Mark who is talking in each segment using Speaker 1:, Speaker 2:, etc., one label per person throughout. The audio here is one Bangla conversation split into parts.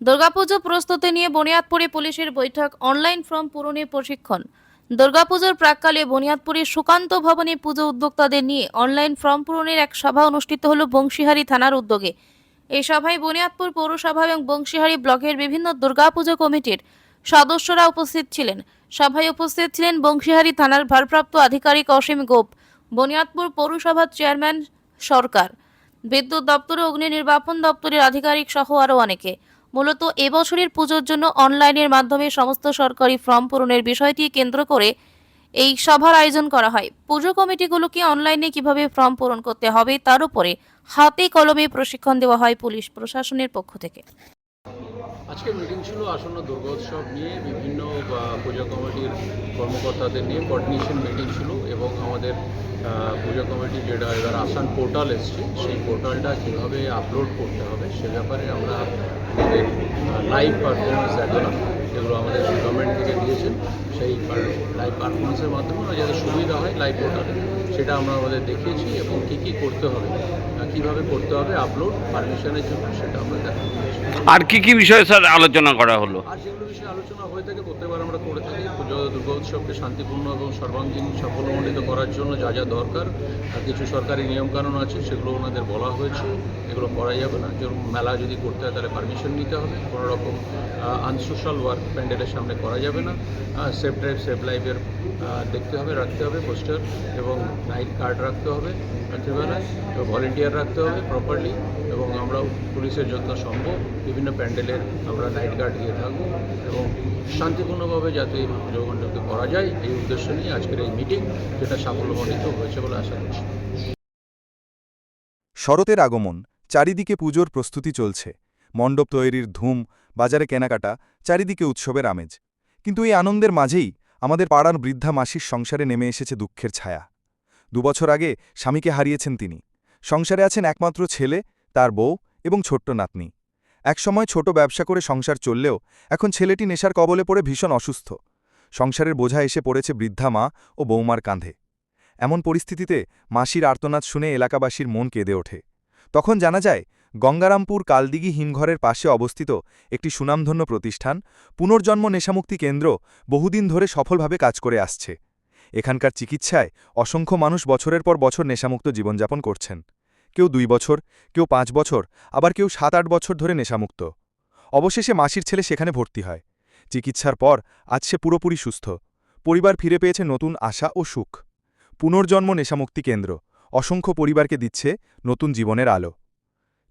Speaker 1: দুর্গাপুজো প্রস্তুতি নিয়ে বুনিয়াদপুরে পুলিশের বৈঠক, অনলাইন ফর্ম পূরণে প্রশিক্ষণ। দুর্গাপুজোর প্রাক্কালে বুনিয়াদপুরের সুকান্ত ভবনে পুজো উদ্যোক্তাদের নিয়ে অনলাইন ফর্ম পূরণের এক সভা অনুষ্ঠিত হল বংশীহারি থানার উদ্যোগে। এই সভায় বুনিয়াদপুর পৌরসভা এবং বংশীহারি ব্লকের বিভিন্ন দুর্গাপুজো কমিটির সদস্যরা উপস্থিত ছিলেন। সভায় উপস্থিত ছিলেন বংশীহারি থানার ভারপ্রাপ্ত আধিকারিক অসীম গোপ, বুনিয়াদপুর পৌরসভার চেয়ারম্যান সরকার, বিদ্যুৎ দপ্তর ও অগ্নি নির্বাপন দপ্তরের আধিকারিক সহ আরও অনেকে। মূলত এবছরের পুজোর জন্য অনলাইনের মাধ্যমে সমস্ত সরকারি ফর্ম পূরণের বিষয়টি কেন্দ্র করে এই সভার আয়োজন করা হয়। পুজো কমিটিগুলোকে অনলাইনে কিভাবে ফর্ম পূরণ করতে হবে তার উপরে হাতে কলমে প্রশিক্ষণ দেওয়া হয় পুলিশ প্রশাসনের পক্ষ থেকে।
Speaker 2: আজকে মিটিং ছিল আসন্ন দুর্গোৎসব নিয়ে, বিভিন্ন পুজো কমিটির কর্মকর্তাদের নিয়ে কোঅর্ডিনেশন মিটিং ছিল এবং আমাদের পুজো কমিটি যেটা এবার আসান পোর্টাল এসছে, সেই পোর্টালটা কীভাবে আপলোড করতে হবে সে ব্যাপারে আমরা আমাদের লাইভ পারফরমেন্স দেখালাম, যেগুলো আমাদের গভর্নমেন্ট থেকে দিয়েছেন। সেই লাইভ পারফরমেন্সের মাধ্যমে যাতে সুবিধা হয় লাইভ পোর্টালে, সেটা আমরা আমাদের দেখিয়েছি এবং কী করতে হবে, কীভাবে করতে হবে আপলোড পারমিশনের জন্য, সেটা আমরা দেখাবো।
Speaker 3: আর কি বিষয়ে স্যার আলোচনা করা হলো?
Speaker 2: আর যেগুলো বিষয়ে আলোচনা হয়ে থাকে প্রত্যেকবার আমরা করে থাকি, দুর্গা উৎসবকে শান্তিপূর্ণ এবং সর্বাঙ্গীন সাফল্যমণ্ডিত করার জন্য যা যা দরকার, কিছু সরকারি নিয়মকানুন আছে সেগুলো ওনাদের বলা হয়েছে, এগুলো করা যাবে না। যেরকম মেলা যদি করতে হয় তাহলে পারমিশন নিতে হবে, কোনো রকম আনসোশ্যাল ওয়ার্ক প্যান্ডেলের সামনে করা যাবে না, সেফ ড্রাইভ সেফ লাইফের দেখতে হবে, রাখতে হবে পোস্টার, এবং নাইট কার্ড রাখতে হবে রাত্রিবেলায়, এবং ভলেন্টিয়ার রাখতে হবে প্রপারলি, এবং আমরাও পুলিশের যত সম্ভব বিভিন্ন প্যান্ডেলের আমরা নাইট গার্ড দিয়ে থাকবো এবং শান্তিপূর্ণভাবে যাতে পুজোমণ্ডপকে করা যায় এই উদ্দেশ্য নিয়ে আজকের এই মিটিং, যেটা সাফল্যমণ্ডিত হয়েছে বলে আশা করছি।
Speaker 4: শরতের আগমন, চারিদিকে পুজোর প্রস্তুতি চলছে, মণ্ডপ তৈরির ধুম, বাজারে কেনাকাটা, চারিদিকে উৎসবের আমেজ। কিন্তু এই আনন্দের মাঝেই আমাদের পাড়ার বৃদ্ধা মাসির সংসারে নেমে এসেছে দুঃখের ছায়া। 2 বছর আগে স্বামীকে হারিয়েছেন তিনি। সংসারে আছেন একমাত্র ছেলে, তার বউ এবং ছোট্ট নাতনি। একসময় ছোট ব্যবসা করে সংসার চললেও এখন ছেলেটি নেশার কবলে পড়ে ভীষণ অসুস্থ। সংসারের বোঝা এসে পড়েছে বৃদ্ধা মা ও বৌমার কাঁধে। এমন পরিস্থিতিতে মাসির আর্তনাদ শুনে এলাকাবাসীর মন কেঁদে ওঠে। তখন জানা যায় গঙ্গারামপুর কালদিঘি হিমঘরের পাশে অবস্থিত একটি সুনামধন্য প্রতিষ্ঠান পুনর্জন্ম নেশামুক্তি কেন্দ্র বহুদিন ধরে সফলভাবে কাজ করে আসছে। এখানকার চিকিৎসায় অসংখ্য মানুষ বছরের পর বছর নেশামুক্ত জীবনযাপন করছেন। কেউ 2 বছর, কেউ 5 বছর, আবার কেউ 7-8 বছর ধরে নেশামুক্ত। অবশেষে মাসির ছেলে সেখানে ভর্তি হয়। চিকিৎসার পর আজ সে পুরোপুরি সুস্থ। পরিবার ফিরে পেয়েছে নতুন আশা ও সুখ। পুনর্জন্ম নেশামুক্তি কেন্দ্র অসংখ্য পরিবারকে দিচ্ছে নতুন জীবনের আলো।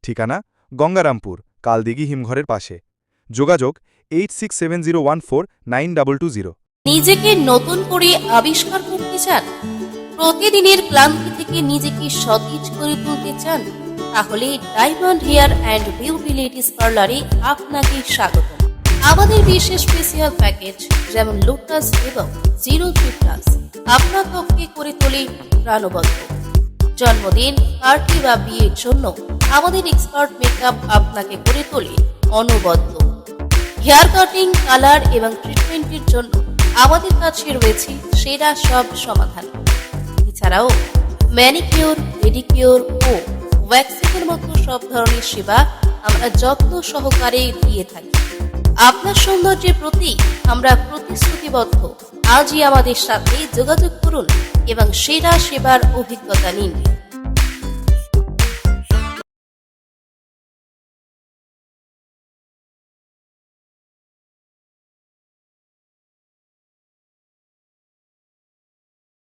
Speaker 4: ঠিকানা গঙ্গারামপুর কালদিঘি হিমঘরের পাশে। যোগাযোগ 8670149220।
Speaker 1: নিজেকে নতুন করে আবিষ্কার করতে চান? প্রতিদিনের ক্লান্তি থেকে নিজেকে সতেজ করে তুলতে চান? তাহলে Diamond Hair and Beauty Ladies পার্লারে আপনাকে স্বাগত। আমাদের বিশেষ স্পেশাল প্যাকেজ যেমন লোটাস এবং 03+ আপনার ত্বককে করে তোলে প্রাণবন্ত। জন্মদিন, পার্টি বা বিয়ের জন্য আমাদের এক্সপার্ট মেকআপ আপনাকে করে তোলে অনবদ্য। হেয়ার কাটিং, কালার এবং ট্রিটমেন্টের জন্য আমাদের কাছে রয়েছে সেরা সব সমাধান। এছাড়াও ম্যানিকিউর, পেডিকিউর ও ওয়্যাক্সিংয়ের মতো সব ধরনের সেবা আমরা যত্ন সহকারে দিয়ে থাকি। আপনার সৌন্দর্যের প্রতি আমরা প্রতিশ্রুতিবদ্ধ। আজই আমাদের সাথে যোগাযোগ করুন এবং সেরা সেবার অভিজ্ঞতা নিন।